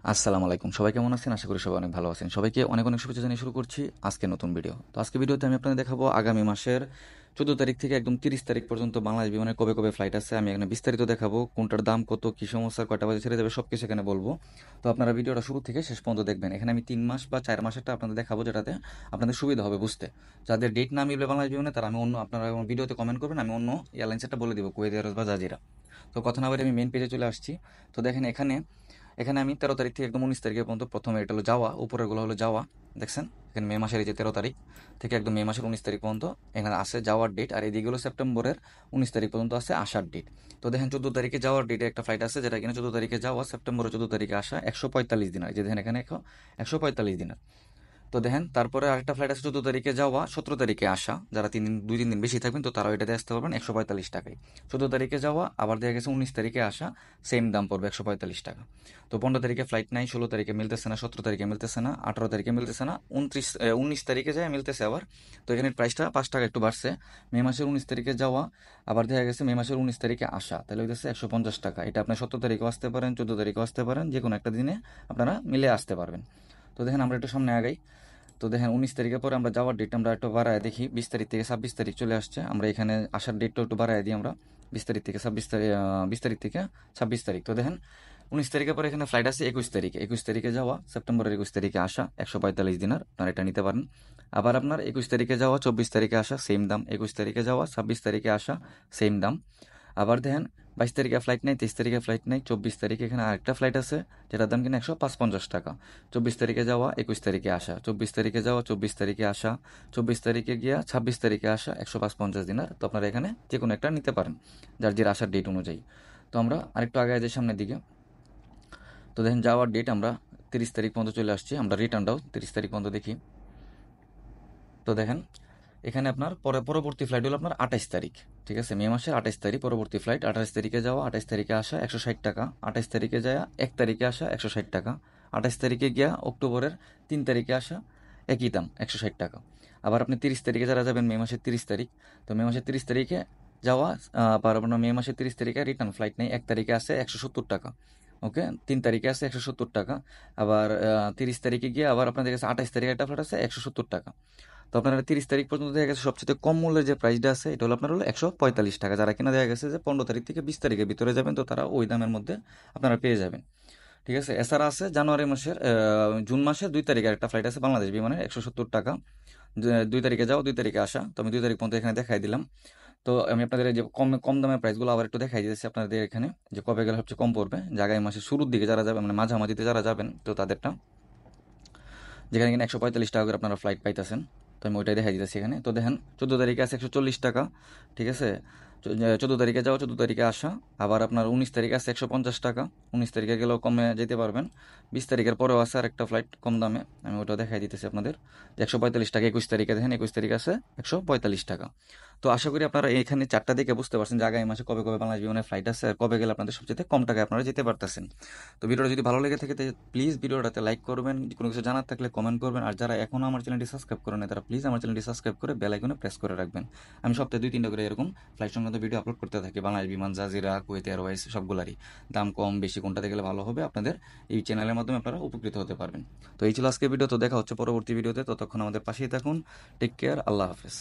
আসসালামু আলাইকুম। সবাই কেমন আছেন? আশা করি সবাই অনেক ভালো আছেন। সবাইকে অনেক, অনেক শুভেচ্ছা জানিয়ে শুরু করছি আজকের নতুন ভিডিও। তো আজকের ভিডিওতে আমি আপনাদের দেখাবো আগামী মাসের 14 তারিখ থেকে একদম 30 তারিখ পর্যন্ত বাংলাদেশ বিমানের কবে, কবে ফ্লাইট আছে আমি এখানে বিস্তারিত দেখাবো। কোনটার দাম কত, কি সমস্যা, কয়টা বাজে ছেড়ে যাবে সবকিছু এখানে বলবো। তো আপনারা ভিডিওটা শুরু থেকে শেষ পর্যন্ত দেখবেন। এখানে আমি 3 মাস বা 4 মাসেরটা আপনাদের দেখাবো যেটাতে আপনাদের সুবিধা হবে বুঝতে। যাদের ডেট না মিলবে বাংলাদেশ বিমানে তারা আমি অন্য আপনারা ভিডিওতে কমেন্ট করবেন, আমি অন্য এয়ারলাইন্সেরটা বলে দিব কুয়েত এয়ারওয়েজ বা জাজিরা। তো কথা না বলে আমি মেইন পেজে চলে আসছি। তো দেখেন এখানে এখানে আমি 13 তারিখ থেকে একদম 19 তারিখের পর্যন্ত প্রথমে এটা হলো যাওয়া, উপরেরগুলো হলো যাওয়া। দেখছেন এখানে মে মাসের এই যে 13 তারিখ থেকে একদম মে মাসের 19 তারিখ পর্যন্ত এখানে আসে যাওয়ার ডেট, আর এদিকে হলো সেপ্টেম্বরের 19 তারিখ পর্যন্ত আছে আসার ডেট। তো দেখেন 14 তারিখে যাওয়ার ডেটে একটা ফ্লাইট আছে যেটা কিনা 14 তারিখে যাওয়া, সেপ্টেম্বরের 14 তারিখে আসা, 145 দিন, আর এই যে দেখেন এখানে 145 দিনের। তো দেখেন তারপরে আরেকটা ফ্লাইট আছে 14 তারিখে যাওয়া, 17 তারিখে আসা, যারা 3 দিন 2-3 দিন বেশি থাকবেন তো তারাও এটাতে আসতে পারবেন 145 টাকায়। 14 তারিখে যাওয়া আবার দেখা গেছে 19 তারিখে আসা, সেম দাম পড়বে 145 টাকা। তো 15 তারিখে ফ্লাইট নাই, 16 তারিখে মিলতেছে না, 17 তারিখে মিলতেছে না, 18 তারিখে মিলতেছে না, 19 তারিখে যায় মিলতেছে আবার। তো এখানে প্রাইসটা 5 টাকা একটু বাড়ছে। মে মাসের 19 তারিখে যাওয়া আবার দেখা গেছে মে মাসের 19 তারিখে আসা, তাহলে হইতেছে 150 টাকা। এটা আপনি 17 তারিখেও আসতে পারেন, 14 তারিখেও আসতে পারেন, যে কোনো একটা দিনে আপনারা মিলে আসতে পারবেন। তো দেখেন আমরা একটু সামনে আগাই। তো দেখেন 19 তারিখের পরে আমরা যাওয়ার ডেট আমরা একটু বাড়ায় দেখি, 20 তারিখ থেকে 26 তারিখ চলে আসছে, আমরা এখানে আসার ডেটটা একটু বাড়ায় দিই আমরা। 20 তারিখ থেকে 26 তারিখ, 20 তারিখ থেকে 26 তারিখ। তো দেখেন 19 তারিখের পরে এখানে ফ্লাইট আছে 21 তারিখে, 21 তারিখে যাওয়া, সেপ্টেম্বরের 21 তারিখে আসা, 145 দিনের, আপনারা এটা নিতে পারেন। আবার আপনার 21 তারিখে যাওয়া, 24 তারিখে আসা, সেম দাম, 21 তারিখে যাওয়া, 26 তারিখে আসা, সেম দাম। আবার দেখেন 22 তারিখে ফ্লাইট নেই, 23 তারিখে ফ্লাইট নেই, 24 তারিখে এখানে আরেকটা ফ্লাইট আছে যেটার দাম কিনা 155 টাকা। 24 তারিখে যাওয়া, 21 তারিখে আসা, 24 তারিখে যাওয়া, 24 তারিখে আসা, 24 তারিখে গিয়া 26 তারিখে আসা, 155 দিনের। তো আপনারা এখানে যে কোনো একটা নিতে পারেন যার যে আসার ডেট অনুযায়ী। তো আমরা আরেকটু আগে যাই সামনের দিকে। তো দেখেন যাওয়ার ডেট আমরা 30 তারিখ পর্যন্ত চলে আসছি, আমরা রিটার্নটাও 30 তারিখ পর্যন্ত দেখি। তো দেখেন এখানে আপনার পরবর্তী ফ্লাইট হলো আপনার 28 তারিখ। ঠিক আছে, মে মাসের 28 তারিখ পরবর্তী ফ্লাইট। 28 তারিখে যাওয়া, 28 তারিখে আসা, 160 টাকা। 28 তারিখে যাওয়া, 1 তারিখে আসা, 160 টাকা। 28 তারিখে গিয়া অক্টোবরের 3 তারিখে আসা, একই দাম, 160 টাকা। আবার আপনি 30 তারিখে যারা যাবেন মে মাসের 30 তারিখ, তো মে মাসের 30 তারিখে যাওয়া, আবার আপনার মে মাসের 30 তারিখে রিটার্ন ফ্লাইট নেই, 1 তারিখে আসে 170 টাকা। ওকে, 3 তারিখে আছে 170 টাকা। আবার 30 তারিখে গিয়ে আবার আপনাদের কাছে 28 তারিখে একটা ফ্লাইট আছে 170 টাকা। তো আপনারা 30 তারিখ পর্যন্ত দেখা গেছে সবচেয়ে কম মূল্যের যে প্রাইসটা আছে এটা হলো আপনার হলো 145 টাকা। যারা কিনা দেখা গেছে যে 15 তারিখ থেকে 20 তারিখের ভিতরে যাবেন তো তারা ওই দামের মধ্যে আপনারা পেয়ে যাবেন। ঠিক আছে, এছাড়া আছে জানুয়ারি মাসের জুন মাসের 2 তারিখের একটা ফ্লাইট আছে বাংলাদেশ বিমানের 170 টাকা। 2 তারিখে যাও, 2 তারিখে আসা, তো আমি 2 তারিখ পর্যন্ত এখানে দেখাই দিলাম। তো আমি আপনাদের এই যে কম কম দামের প্রাইসগুলো আবার একটু দেখাই দিয়েছি আপনাদের এখানে, যে কবে গেলে সবচেয়ে কম পড়বে। যে আগামী মাসের শুরুর দিকে যারা যাবেন মানে মাঝামাঝিতে যারা যাবেন তো তাদেরটা, যেখানে কিনা 145 টাকা করে আপনারা ফ্লাইট পাইতেছেন। তো আমি ওইটাই দেখাই দিতেছি এখানে। তো দেখেন 14 তারিখে আছে 140 টাকা। ঠিক আছে, 14 তারিখে যাওয়া, 14 তারিখে আসা, আবার আপনার 19 তারিখে আছে 150 টাকা। 19 তারিখে গেলেও কমে যেতে পারবেন। 20 তারিখের পরেও আছে আর একটা ফ্লাইট কম দামে, আমি ওটা দেখাই দিতেছি আপনাদের, যে 145 টাকা। 21 তারিখে দেখেন 21 তারিখে আছে 145 টাকা। তো আশা করি আপনারা এখানে চারটা দিকে বুঝতে পারছেন যে আগামী মাসে কবে কবে বাংলাদেশ বিমানের ফ্লাইট আছে আর কবে গেলে আপনাদের সবচেয়ে কম টাকায় আপনারা যেতে পারতেছেন। তো ভিডিওটা যদি ভালো লেগে থাকে প্লিজ ভিডিওটাতে লাইক করবেন, কোনো কিছু জানার থাকলে কমেন্ট করবেন, আর যারা এখনও আমার চ্যানেলটি সাবস্ক্রাইব করেন না তারা প্লিজ আমার চ্যানেলটি সাবস্ক্রাইব করে বেল আইকনে প্রেস করে রাখবেন। আমি সপ্তাহে 2-3টা করে এরকম ফ্লাইট সংক্রান্ত ভিডিও আপলোড করতে থাকি, বাংলাদেশ বিমান, জাজিরা, কুয়েত এয়ারওয়েজ সবগুলারই। দাম কম বেশি কোনটাতে গেলে ভালো হবে আপনাদের এই চ্যানেলের মাধ্যমে আপনারা উপকৃত হতে পারবেন। তো এই ছিল আজকের ভিডিও, তো দেখা হচ্ছে পরবর্তী ভিডিওতে, ততক্ষণ আমাদের পাশেই থাকুন। টেক কেয়ার, আল্লাহ হাফেজ।